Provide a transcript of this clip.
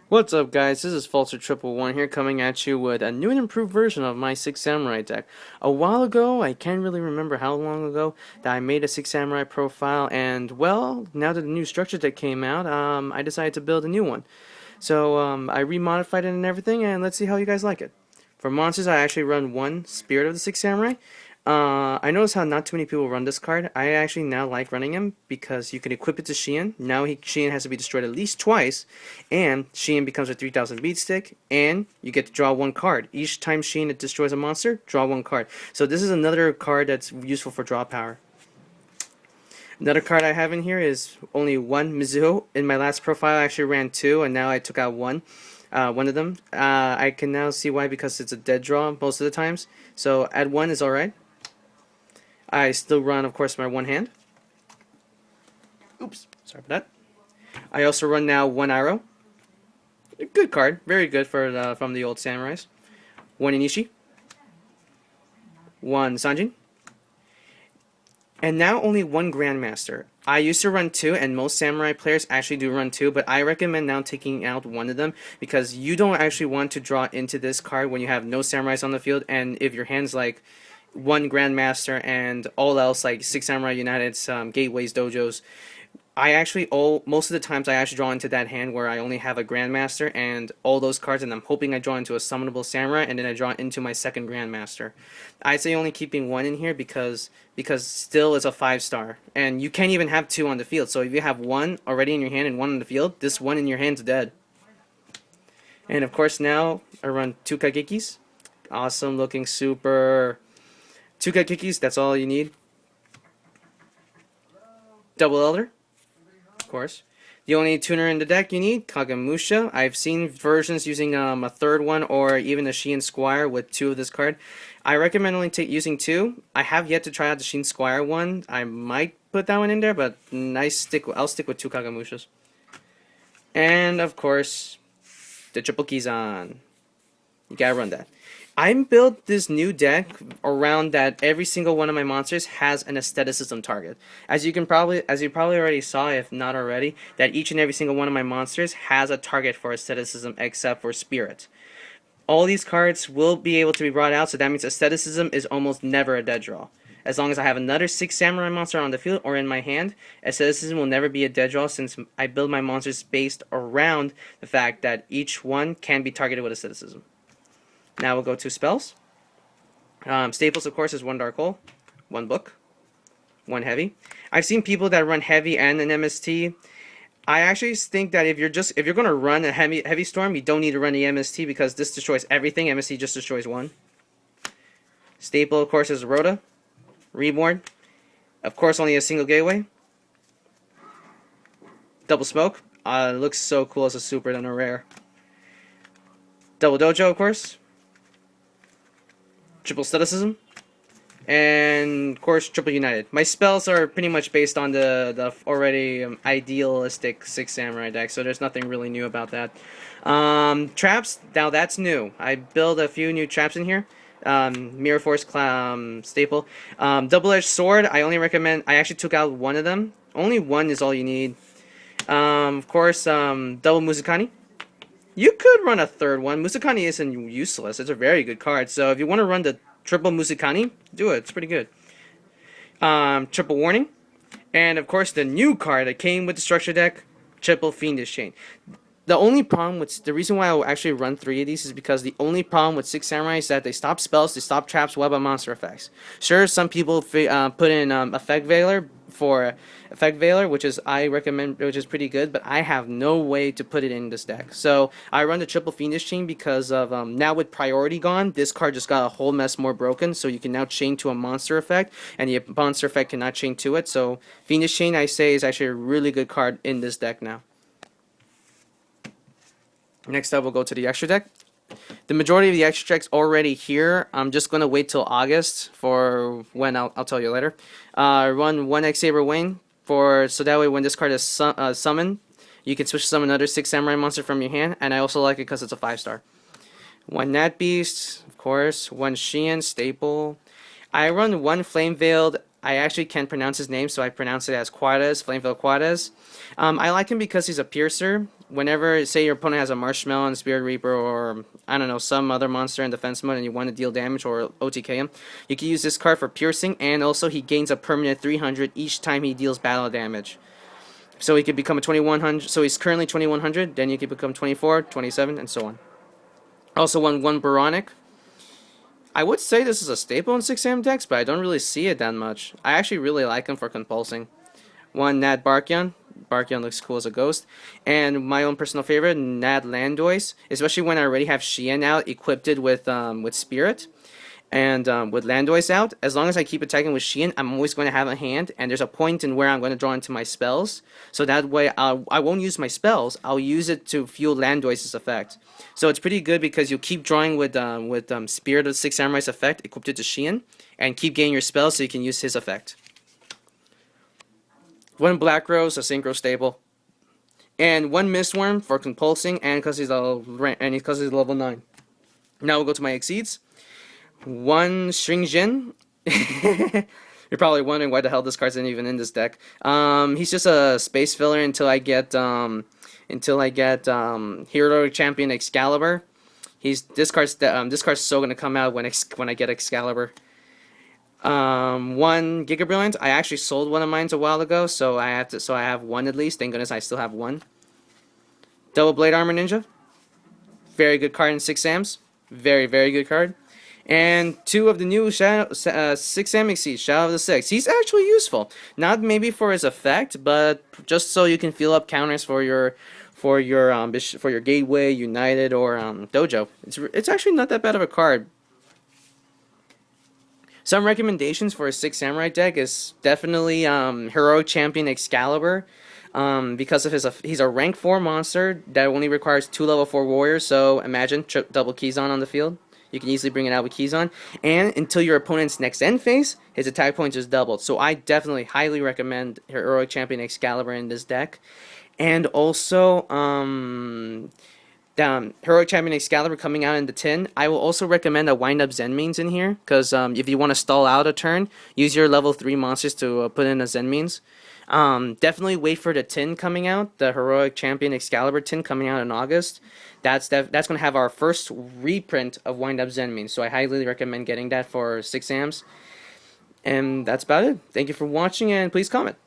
What's up, guys? This is Falter111 here, coming at you with a new and improved version of my Six Samurai deck. A while ago, I can't really remember how long ago, that I made a Six Samurai profile, and well, now that the new structure deck came out, I decided to build a new one. So I remodified it and everything, and let's see how you guys like it. For monsters, I actually run one Spirit of the Six Samurai. I noticed how not too many people run this card. I actually now like running him because you can equip it to Xian. Now Xian has to be destroyed at least twice, and Xian becomes a 3000 beat stick, and you get to draw one card. Each time Xian destroys a monster, draw one card. So this is another card that's useful for draw power. Another card I have in here is only one Mizuho. In my last profile, I actually ran two, and now I took out one of them. I can now see why, because it's a dead draw most of the times. So add one is alright. I still run, of course, my one hand. Oops, sorry about that. I also run now one arrow. A good card, very good for from the old samurais. One Inishi. One Sanjin. And now only one Grandmaster. I used to run two, and most samurai players actually do run two, but I recommend now taking out one of them because you don't actually want to draw into this card when you have no samurais on the field, and if your hand's like one Grandmaster and all else like Six Samurai United's gateways, dojos. Most of the times I actually draw into that hand where I only have a Grandmaster and all those cards, and I'm hoping I draw into a summonable Samurai, and then I draw into my second Grandmaster. I'd say only keeping one in here because still it's a 5-star, and you can't even have two on the field. So if you have one already in your hand and one on the field, this one in your hand's dead. And of course now I run two Kagekis. Awesome looking, super. Two Kagekis, that's all you need. Double Elder, of course. The only tuner in the deck you need, Kagemusha. I've seen versions using a third one or even a Xian Squire with two of this card. I recommend only using two. I have yet to try out the Xian Squire one. I might put that one in there, but I'll stick with two Kagemushas. And of course, the triple Kizan. You gotta run that. I built this new deck around that every single one of my monsters has an aestheticism target. As you probably already saw, if not already, that each and every single one of my monsters has a target for aestheticism except for Spirit. All these cards will be able to be brought out, so that means aestheticism is almost never a dead draw. As long as I have another 6 samurai monster on the field or in my hand, aestheticism will never be a dead draw, since I build my monsters based around the fact that each one can be targeted with aestheticism. Now we'll go to spells. Staples, of course, is one Dark Hole, one Book, one Heavy. I've seen people that run Heavy and an MST. I actually think that if you're gonna run a heavy Storm, you don't need to run the MST because this destroys everything. MST just destroys one. Staple, of course, is Rhoda. Reborn, of course, only a single gateway. Double Smoke, looks so cool as a super than a rare. Double Dojo, of course. Triple Aestheticism, and of course Triple United. My spells are pretty much based on the already idealistic 6 samurai deck, so there's nothing really new about that. Traps, now that's new. I built a few new traps in here. Mirror Force staple. Double-edged sword, I actually took out one of them. Only one is all you need. Of course, double Muzukani. You could run a third one. Muzukani isn't useless. It's a very good card. So if you want to run the triple Muzukani, do it. It's pretty good. Triple Warning. And of course the new card that came with the structure deck, Triple Fiendish Chain. The reason why I actually run 3 of these is because the only problem with 6 samurai is that they stop spells, they stop traps, web, and monster effects. Sure, some people put in Effect Veiler for Effect Veiler, which I recommend, which is pretty good, but I have no way to put it in this deck. So I run the Triple Fiendish Chain because of now with priority gone, this card just got a whole mess more broken, so you can now chain to a monster effect, and the monster effect cannot chain to it. So Fiendish Chain, I say, is actually a really good card in this deck now. Next up, we'll go to the extra deck. The majority of the extra deck's already here. I'm just going to wait till August for when I'll tell you later. Run one X-Saber Wayne, so that way when this card is summoned, you can switch to summon another 6 samurai monster from your hand, and I also like it because it's a 5-star. One Nat Beast, of course. One Xian staple. I run one Flame Veiled. I actually can't pronounce his name, so I pronounce it as Quades, Flame Veiled Quades. I like him because he's a piercer. whenever, say your opponent has a Marshmallow and Spirit Reaper, or I don't know, some other monster in defense mode and you want to deal damage or OTK him, you can use this card for piercing, and also he gains a permanent 300 each time he deals battle damage. So he could become a 2100, so he's currently 2100, then you could become 24, 27, and so on. Also one Baronic. I would say this is a staple in 6am decks, but I don't really see it that much. I actually really like him for compulsing. One Nad Barkion. Barkion looks cool as a ghost. And my own personal favorite, Nad Landois. Especially when I already have Xian out, equipped with Spirit. And with Landois out, as long as I keep attacking with Xian, I'm always going to have a hand. And there's a point in where I'm going to draw into my spells. So that way I won't use my spells. I'll use it to fuel Landois' effect. So it's pretty good because you keep drawing with Spirit of 6 Samurai's effect, equipped to Xian. And keep getting your spells so you can use his effect. One Black Rose, a Synchro staple, and one Mistworm for compulsing, and because he's level 9. Now we'll go to my Exceeds. One Stringzhen. You're probably wondering why the hell this card's not even in this deck. He's just a space filler until I get Hero Champion Excalibur. This card's so gonna come out when I get Excalibur. One Giga Brilliant. I actually sold one of mine a while ago, so I have one at least. Thank goodness I still have one. Double Blade Armor Ninja. Very good card in 6ams. Very, very good card. And two of the new 6am Exceeds, Shadow of the Six. He's actually useful. Not maybe for his effect, but just so you can fill up counters for your Gateway, United, or Dojo. It's actually not that bad of a card. Some recommendations for a 6 Samurai deck is definitely Heroic Champion Excalibur. Because of he's a rank 4 monster that only requires 2 level 4 warriors, so imagine double Keyzon on the field. You can easily bring it out with Keyzon. And until your opponent's next end phase, his attack point is doubled. So I definitely highly recommend Heroic Champion Excalibur in this deck. And also, Heroic Champion Excalibur coming out in the tin. I will also recommend a Wind Up Zenmeans in here, because if you want to stall out a turn, use your level 3 monsters to put in a Zenmeans. Definitely wait for the tin coming out, the Heroic Champion Excalibur tin coming out in August. That's going to have our first reprint of Wind Up Zenmeans, so I highly recommend getting that for 6ams. And that's about it. Thank you for watching, and please comment.